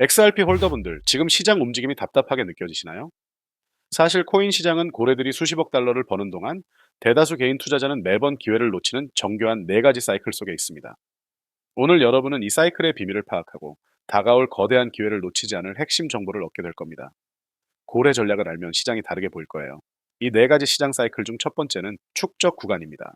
XRP 홀더분들, 지금 시장 움직임이 답답하게 느껴지시나요? 사실 코인 시장은 고래들이 수십억 달러를 버는 동안 대다수 개인 투자자는 매번 기회를 놓치는 정교한 네 가지 사이클 속에 있습니다. 오늘 여러분은 이 사이클의 비밀을 파악하고 다가올 거대한 기회를 놓치지 않을 핵심 정보를 얻게 될 겁니다. 고래 전략을 알면 시장이 다르게 보일 거예요. 이 네 가지 시장 사이클 중 첫 번째는 축적 구간입니다.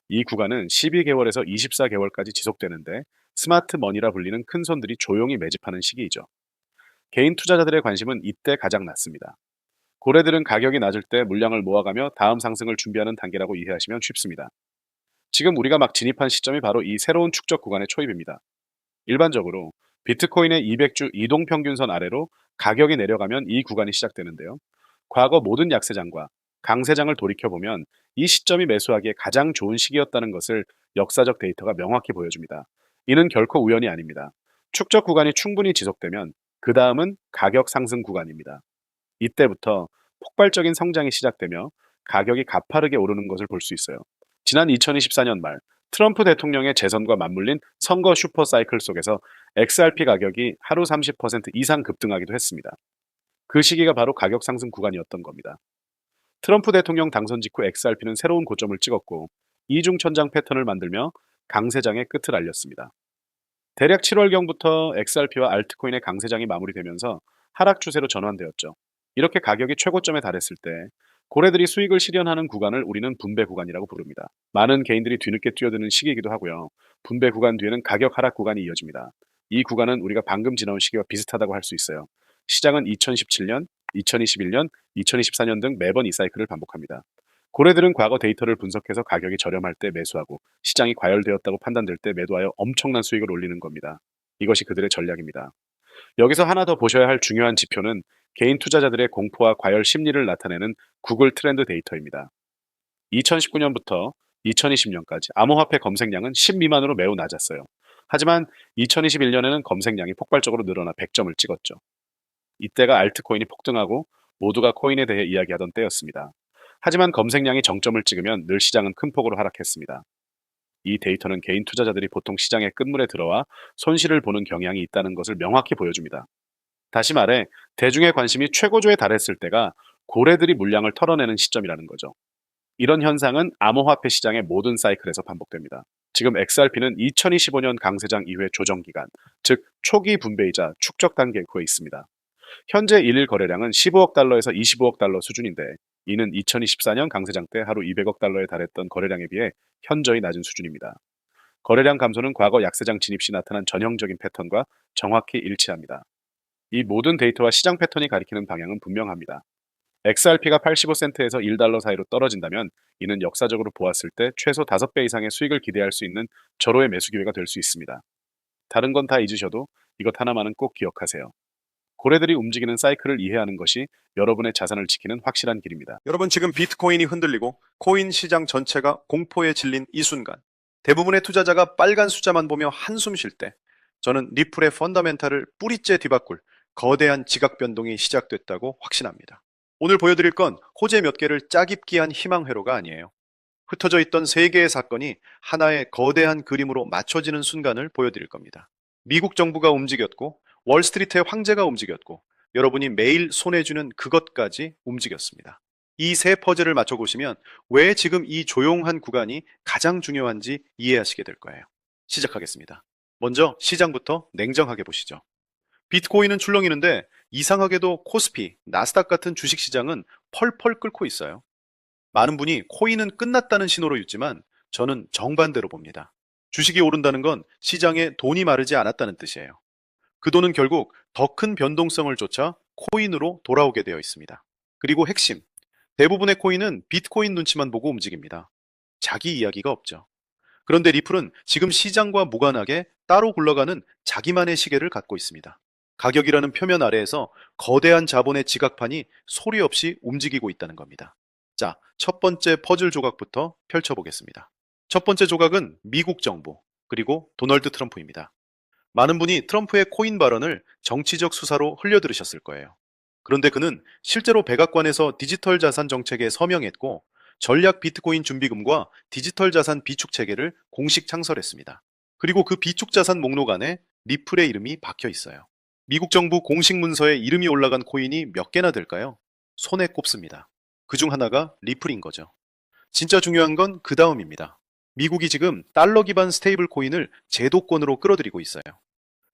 이 구간은 12개월에서 24개월까지 지속되는데 스마트 머니라 불리는 큰 손들이 조용히 매집하는 시기이죠. 개인 투자자들의 관심은 이때 가장 낮습니다. 고래들은 가격이 낮을 때 물량을 모아가며 다음 상승을 준비하는 단계라고 이해하시면 쉽습니다. 지금 우리가 막 진입한 시점이 바로 이 새로운 축적 구간의 초입입니다. 일반적으로 비트코인의 200주 이동평균선 아래로 가격이 내려가면 이 구간이 시작되는데요. 과거 모든 약세장과 강세장을 돌이켜보면 이 시점이 매수하기에 가장 좋은 시기였다는 것을 역사적 데이터가 명확히 보여줍니다. 이는 결코 우연이 아닙니다. 축적 구간이 충분히 지속되면 그 다음은 가격 상승 구간입니다. 이때부터 폭발적인 성장이 시작되며 가격이 가파르게 오르는 것을 볼 수 있어요. 지난 2024년 말 트럼프 대통령의 재선과 맞물린 선거 슈퍼 사이클 속에서 XRP 가격이 하루 30% 이상 급등하기도 했습니다. 그 시기가 바로 가격 상승 구간이었던 겁니다. 트럼프 대통령 당선 직후 XRP는 새로운 고점을 찍었고 이중천장 패턴을 만들며 강세장의 끝을 알렸습니다. 대략 7월경부터 XRP와 알트코인의 강세장이 마무리되면서 하락 추세로 전환되었죠. 이렇게 가격이 최고점에 달했을 때 고래들이 수익을 실현하는 구간을 우리는 분배 구간이라고 부릅니다. 많은 개인들이 뒤늦게 뛰어드는 시기이기도 하고요. 분배 구간 뒤에는 가격 하락 구간이 이어집니다. 이 구간은 우리가 방금 지나온 시기와 비슷하다고 할 수 있어요. 시장은 2017년, 2021년, 2024년 등 매번 이 사이클을 반복합니다. 고래들은 과거 데이터를 분석해서 가격이 저렴할 때 매수하고 시장이 과열되었다고 판단될 때 매도하여 엄청난 수익을 올리는 겁니다. 이것이 그들의 전략입니다. 여기서 하나 더 보셔야 할 중요한 지표는 개인 투자자들의 공포와 과열 심리를 나타내는 구글 트렌드 데이터입니다. 2019년부터 2020년까지 암호화폐 검색량은 10 미만으로 매우 낮았어요. 하지만 2021년에는 검색량이 폭발적으로 늘어나 100점을 찍었죠. 이때가 알트코인이 폭등하고 모두가 코인에 대해 이야기하던 때였습니다. 하지만 검색량이 정점을 찍으면 늘 시장은 큰 폭으로 하락했습니다. 이 데이터는 개인 투자자들이 보통 시장의 끝물에 들어와 손실을 보는 경향이 있다는 것을 명확히 보여줍니다. 다시 말해, 대중의 관심이 최고조에 달했을 때가 고래들이 물량을 털어내는 시점이라는 거죠. 이런 현상은 암호화폐 시장의 모든 사이클에서 반복됩니다. 지금 XRP는 2025년 강세장 이후의 조정 기간, 즉 초기 분배이자 축적 단계에 있습니다. 현재 일일 거래량은 15억 달러에서 25억 달러 수준인데 이는 2024년 강세장 때 하루 200억 달러에 달했던 거래량에 비해 현저히 낮은 수준입니다. 거래량 감소는 과거 약세장 진입 시 나타난 전형적인 패턴과 정확히 일치합니다. 이 모든 데이터와 시장 패턴이 가리키는 방향은 분명합니다. XRP가 85센트에서 1달러 사이로 떨어진다면 이는 역사적으로 보았을 때 최소 5배 이상의 수익을 기대할 수 있는 절호의 매수 기회가 될 수 있습니다. 다른 건 다 잊으셔도 이것 하나만은 꼭 기억하세요. 고래들이 움직이는 사이클을 이해하는 것이 여러분의 자산을 지키는 확실한 길입니다. 여러분 지금 비트코인이 흔들리고 코인 시장 전체가 공포에 질린 이 순간 대부분의 투자자가 빨간 숫자만 보며 한숨 쉴 때 저는 리플의 펀더멘탈을 뿌리째 뒤바꿀 거대한 지각 변동이 시작됐다고 확신합니다. 오늘 보여드릴 건 호재 몇 개를 짜깁기한 희망 회로가 아니에요. 흩어져 있던 세 개의 사건이 하나의 거대한 그림으로 맞춰지는 순간을 보여드릴 겁니다. 미국 정부가 움직였고 월스트리트의 황제가 움직였고 여러분이 매일 손에 쥐는 그것까지 움직였습니다. 이 세 퍼즐을 맞춰보시면 왜 지금 이 조용한 구간이 가장 중요한지 이해하시게 될 거예요. 시작하겠습니다. 먼저 시장부터 냉정하게 보시죠. 비트코인은 출렁이는데 이상하게도 코스피, 나스닥 같은 주식시장은 펄펄 끓고 있어요. 많은 분이 코인은 끝났다는 신호로 읽지만 저는 정반대로 봅니다. 주식이 오른다는 건 시장에 돈이 마르지 않았다는 뜻이에요. 그 돈은 결국 더 큰 변동성을 쫓아 코인으로 돌아오게 되어 있습니다. 그리고 핵심, 대부분의 코인은 비트코인 눈치만 보고 움직입니다. 자기 이야기가 없죠. 그런데 리플은 지금 시장과 무관하게 따로 굴러가는 자기만의 시계를 갖고 있습니다. 가격이라는 표면 아래에서 거대한 자본의 지각판이 소리 없이 움직이고 있다는 겁니다. 자, 첫 번째 퍼즐 조각부터 펼쳐보겠습니다. 첫 번째 조각은 미국 정부, 그리고 도널드 트럼프입니다. 많은 분이 트럼프의 코인 발언을 정치적 수사로 흘려들으셨을 거예요. 그런데 그는 실제로 백악관에서 디지털 자산 정책에 서명했고 전략 비트코인 준비금과 디지털 자산 비축 체계를 공식 창설했습니다. 그리고 그 비축 자산 목록 안에 리플의 이름이 박혀 있어요. 미국 정부 공식 문서에 이름이 올라간 코인이 몇 개나 될까요? 손에 꼽습니다. 그중 하나가 리플인 거죠. 진짜 중요한 건 그 다음입니다. 미국이 지금 달러 기반 스테이블 코인을 제도권으로 끌어들이고 있어요.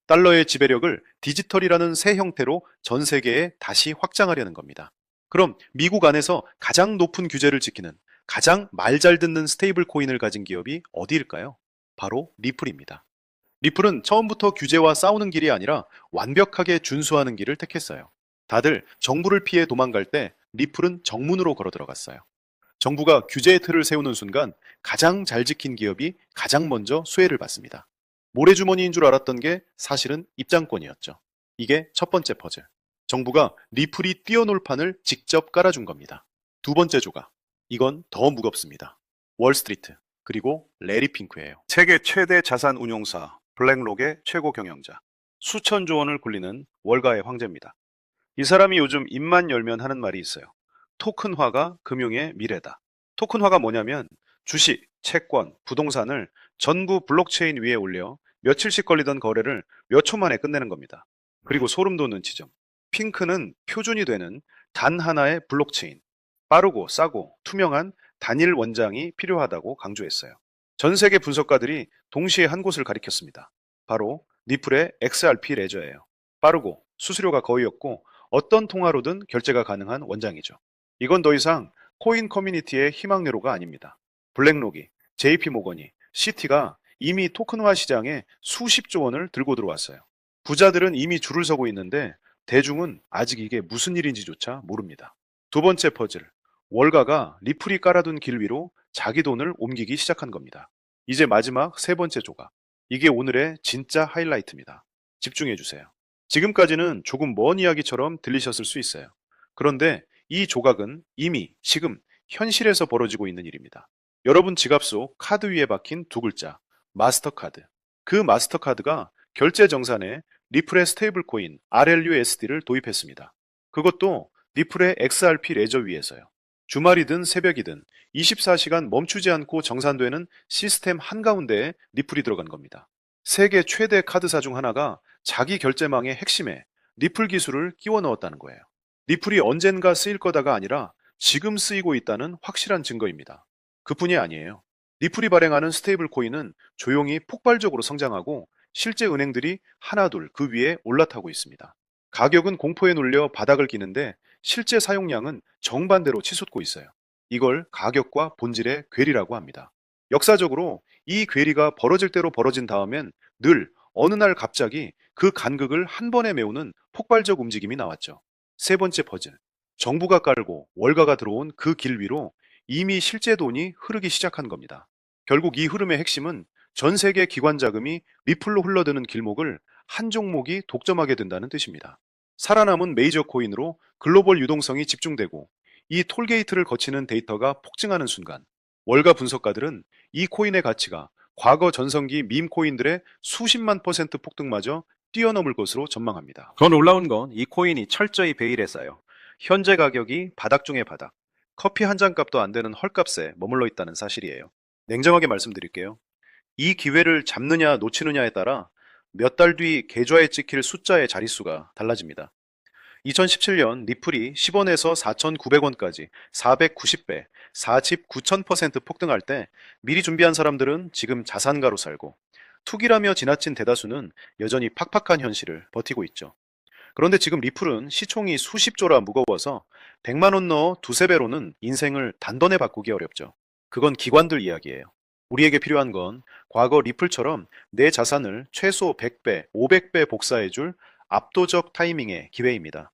달러의 지배력을 디지털이라는 새 형태로 전 세계에 다시 확장하려는 겁니다. 그럼 미국 안에서 가장 높은 규제를 지키는 가장 말 잘 듣는 스테이블 코인을 가진 기업이 어디일까요? 바로 리플입니다. 리플은 처음부터 규제와 싸우는 길이 아니라 완벽하게 준수하는 길을 택했어요. 다들 정부를 피해 도망갈 때 리플은 정문으로 걸어 들어갔어요. 정부가 규제의 틀을 세우는 순간 가장 잘 지킨 기업이 가장 먼저 수혜를 받습니다. 모래주머니인 줄 알았던 게 사실은 입장권이었죠. 이게 첫 번째 퍼즐. 정부가 리플이 뛰어놀 판을 직접 깔아준 겁니다. 두 번째 조각. 이건 더 무겁습니다. 월스트리트, 그리고 레리 핑크예요. 세계 최대 자산 운용사 블랙록의 최고 경영자. 수천조 원을 굴리는 월가의 황제입니다. 이 사람이 요즘 입만 열면 하는 말이 있어요. 토큰화가 금융의 미래다. 토큰화가 뭐냐면 주식, 채권, 부동산을 전부 블록체인 위에 올려 며칠씩 걸리던 거래를 몇 초 만에 끝내는 겁니다. 그리고 소름 돋는 지점. 핑크는 표준이 되는 단 하나의 블록체인. 빠르고 싸고 투명한 단일 원장이 필요하다고 강조했어요. 전 세계 분석가들이 동시에 한 곳을 가리켰습니다. 바로 리플의 XRP 레저예요. 빠르고 수수료가 거의 없고 어떤 통화로든 결제가 가능한 원장이죠. 이건 더 이상 코인 커뮤니티의 희망회로가 아닙니다. 블랙록이, JP모건이, 시티가 이미 토큰화 시장에 수십조 원을 들고 들어왔어요. 부자들은 이미 줄을 서고 있는데 대중은 아직 이게 무슨 일인지조차 모릅니다. 두 번째 퍼즐. 월가가 리플이 깔아둔 길 위로 자기 돈을 옮기기 시작한 겁니다. 이제 마지막 세 번째 조각. 이게 오늘의 진짜 하이라이트입니다. 집중해 주세요. 지금까지는 조금 먼 이야기처럼 들리셨을 수 있어요. 그런데 이 조각은 이미 지금 현실에서 벌어지고 있는 일입니다. 여러분 지갑 속 카드 위에 박힌 두 글자, 마스터카드. 그 마스터카드가 결제 정산에 리플의 스테이블 코인 RLUSD를 도입했습니다. 그것도 리플의 XRP 레저 위에서요. 주말이든 새벽이든 24시간 멈추지 않고 정산되는 시스템 한가운데에 리플이 들어간 겁니다. 세계 최대 카드사 중 하나가 자기 결제망의 핵심에 리플 기술을 끼워 넣었다는 거예요. 리플이 언젠가 쓰일 거다가 아니라 지금 쓰이고 있다는 확실한 증거입니다. 그뿐이 아니에요. 리플이 발행하는 스테이블 코인은 조용히 폭발적으로 성장하고 실제 은행들이 하나둘 그 위에 올라타고 있습니다. 가격은 공포에 눌려 바닥을 기는데 실제 사용량은 정반대로 치솟고 있어요. 이걸 가격과 본질의 괴리라고 합니다. 역사적으로 이 괴리가 벌어질 대로 벌어진 다음엔 늘 어느 날 갑자기 그 간극을 한 번에 메우는 폭발적 움직임이 나왔죠. 세 번째 퍼즐. 정부가 깔고 월가가 들어온 그 길 위로 이미 실제 돈이 흐르기 시작한 겁니다. 결국 이 흐름의 핵심은 전 세계 기관 자금이 리플로 흘러드는 길목을 한 종목이 독점하게 된다는 뜻입니다. 살아남은 메이저 코인으로 글로벌 유동성이 집중되고 이 톨게이트를 거치는 데이터가 폭증하는 순간 월가 분석가들은 이 코인의 가치가 과거 전성기 밈 코인들의 수십만 퍼센트 폭등마저 뛰어넘을 것으로 전망합니다. 더 놀라운 건 이 코인이 철저히 베일했어요. 현재 가격이 바닥 중의 바닥, 커피 한 잔 값도 안 되는 헐값에 머물러 있다는 사실이에요. 냉정하게 말씀드릴게요. 이 기회를 잡느냐 놓치느냐에 따라 몇 달 뒤 계좌에 찍힐 숫자의 자릿수가 달라집니다. 2017년 리플이 10원에서 4,900원까지 490배, 4집 9,000% 폭등할 때 미리 준비한 사람들은 지금 자산가로 살고 투기라며 지나친 대다수는 여전히 팍팍한 현실을 버티고 있죠. 그런데 지금 리플은 시총이 수십조라 무거워서 100만 원 넣어 두세 배로는 인생을 단번에 바꾸기 어렵죠. 그건 기관들 이야기예요. 우리에게 필요한 건 과거 리플처럼 내 자산을 최소 100배, 500배 복사해줄 압도적 타이밍의 기회입니다.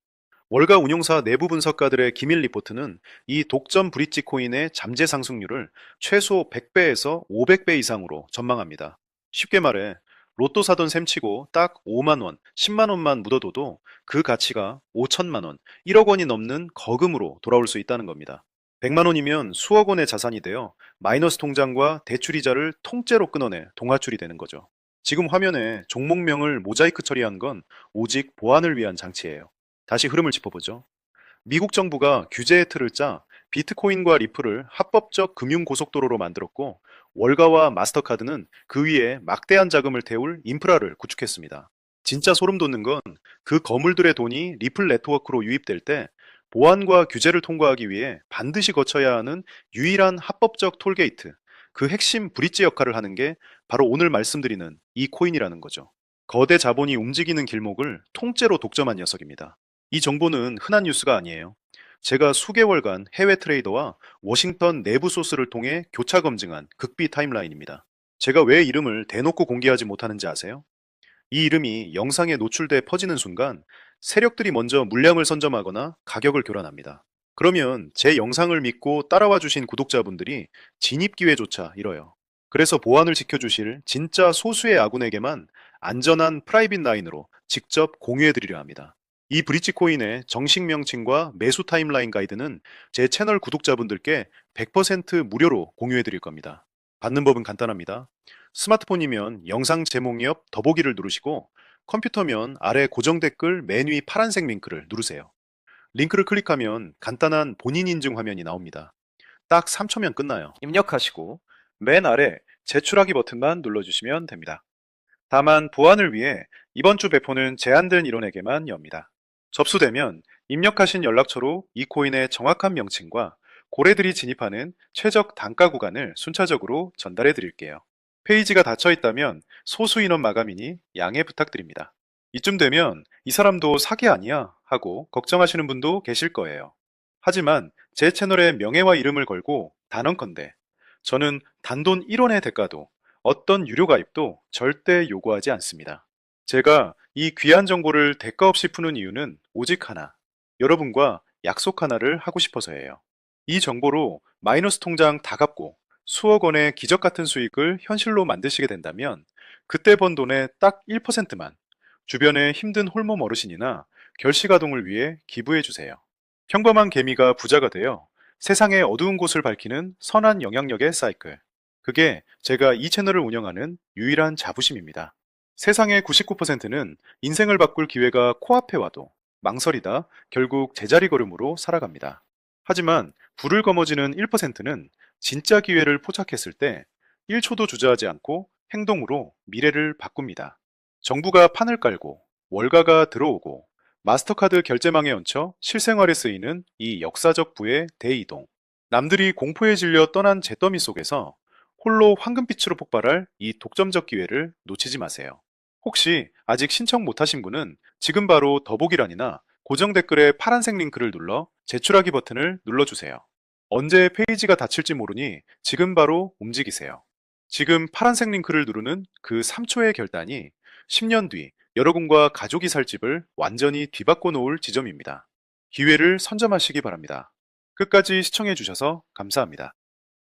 월가 운용사 내부 분석가들의 기밀 리포트는 이 독점 브릿지 코인의 잠재 상승률을 최소 100배에서 500배 이상으로 전망합니다. 쉽게 말해 로또 사던 셈치고 딱 5만 원, 10만 원만 묻어둬도 그 가치가 5천만 원, 1억 원이 넘는 거금으로 돌아올 수 있다는 겁니다. 100만 원이면 수억 원의 자산이 되어 마이너스 통장과 대출이자를 통째로 끊어내 동화출이 되는 거죠. 지금 화면에 종목명을 모자이크 처리한 건 오직 보안을 위한 장치예요. 다시 흐름을 짚어보죠. 미국 정부가 규제의 틀을 짜 비트코인과 리플을 합법적 금융고속도로로 만들었고 월가와 마스터카드는 그 위에 막대한 자금을 태울 인프라를 구축했습니다. 진짜 소름 돋는 건 그 거물들의 돈이 리플 네트워크로 유입될 때 보안과 규제를 통과하기 위해 반드시 거쳐야 하는 유일한 합법적 톨게이트, 그 핵심 브릿지 역할을 하는 게 바로 오늘 말씀드리는 이 코인이라는 거죠. 거대 자본이 움직이는 길목을 통째로 독점한 녀석입니다. 이 정보는 흔한 뉴스가 아니에요. 제가 수개월간 해외 트레이더와 워싱턴 내부 소스를 통해 교차 검증한 극비 타임라인입니다. 제가 왜 이름을 대놓고 공개하지 못하는지 아세요? 이 이름이 영상에 노출돼 퍼지는 순간 세력들이 먼저 물량을 선점하거나 가격을 교란합니다. 그러면 제 영상을 믿고 따라와 주신 구독자분들이 진입 기회조차 잃어요. 그래서 보안을 지켜주실 진짜 소수의 아군에게만 안전한 프라이빗 라인으로 직접 공유해 드리려 합니다. 이 브릿지 코인의 정식 명칭과 매수 타임라인 가이드는 제 채널 구독자분들께 100% 무료로 공유해 드릴 겁니다. 받는 법은 간단합니다. 스마트폰이면 영상 제목 옆 더보기를 누르시고, 컴퓨터면 아래 고정 댓글 맨 위 파란색 링크를 누르세요. 링크를 클릭하면 간단한 본인 인증 화면이 나옵니다. 딱 3초면 끝나요. 입력하시고 맨 아래 제출하기 버튼만 눌러주시면 됩니다. 다만 보안을 위해 이번 주 배포는 제한된 인원에게만 엽니다. 접수되면 입력하신 연락처로 이 코인의 정확한 명칭과 고래들이 진입하는 최적 단가 구간을 순차적으로 전달해 드릴게요. 페이지가 닫혀 있다면 소수 인원 마감이니 양해 부탁드립니다. 이쯤 되면 이 사람도 사기 아니야 하고 걱정하시는 분도 계실 거예요. 하지만 제 채널에 명예와 이름을 걸고 단언컨대 저는 단돈 1원의 대가도 어떤 유료 가입도 절대 요구하지 않습니다. 제가 이 귀한 정보를 대가 없이 푸는 이유는 오직 하나, 여러분과 약속 하나를 하고 싶어서예요. 이 정보로 마이너스 통장 다 갚고 수억 원의 기적 같은 수익을 현실로 만드시게 된다면 그때 번 돈의 딱 1%만 주변의 힘든 홀몸 어르신이나 결식아동을 위해 기부해 주세요. 평범한 개미가 부자가 되어 세상의 어두운 곳을 밝히는 선한 영향력의 사이클. 그게 제가 이 채널을 운영하는 유일한 자부심입니다. 세상의 99%는 인생을 바꿀 기회가 코앞에 와도 망설이다 결국 제자리 걸음으로 살아갑니다. 하지만 불을 거머쥐는 1%는 진짜 기회를 포착했을 때 1초도 주저하지 않고 행동으로 미래를 바꿉니다. 정부가 판을 깔고 월가가 들어오고 마스터카드 결제망에 얹혀 실생활에 쓰이는 이 역사적 부의 대이동. 남들이 공포에 질려 떠난 잿더미 속에서 홀로 황금빛으로 폭발할 이 독점적 기회를 놓치지 마세요. 혹시 아직 신청 못하신 분은 지금 바로 더보기란이나 고정 댓글에 파란색 링크를 눌러 제출하기 버튼을 눌러주세요. 언제 페이지가 닫힐지 모르니 지금 바로 움직이세요. 지금 파란색 링크를 누르는 그 3초의 결단이 10년 뒤 여러분과 가족이 살 집을 완전히 뒤바꿔 놓을 지점입니다. 기회를 선점하시기 바랍니다. 끝까지 시청해 주셔서 감사합니다.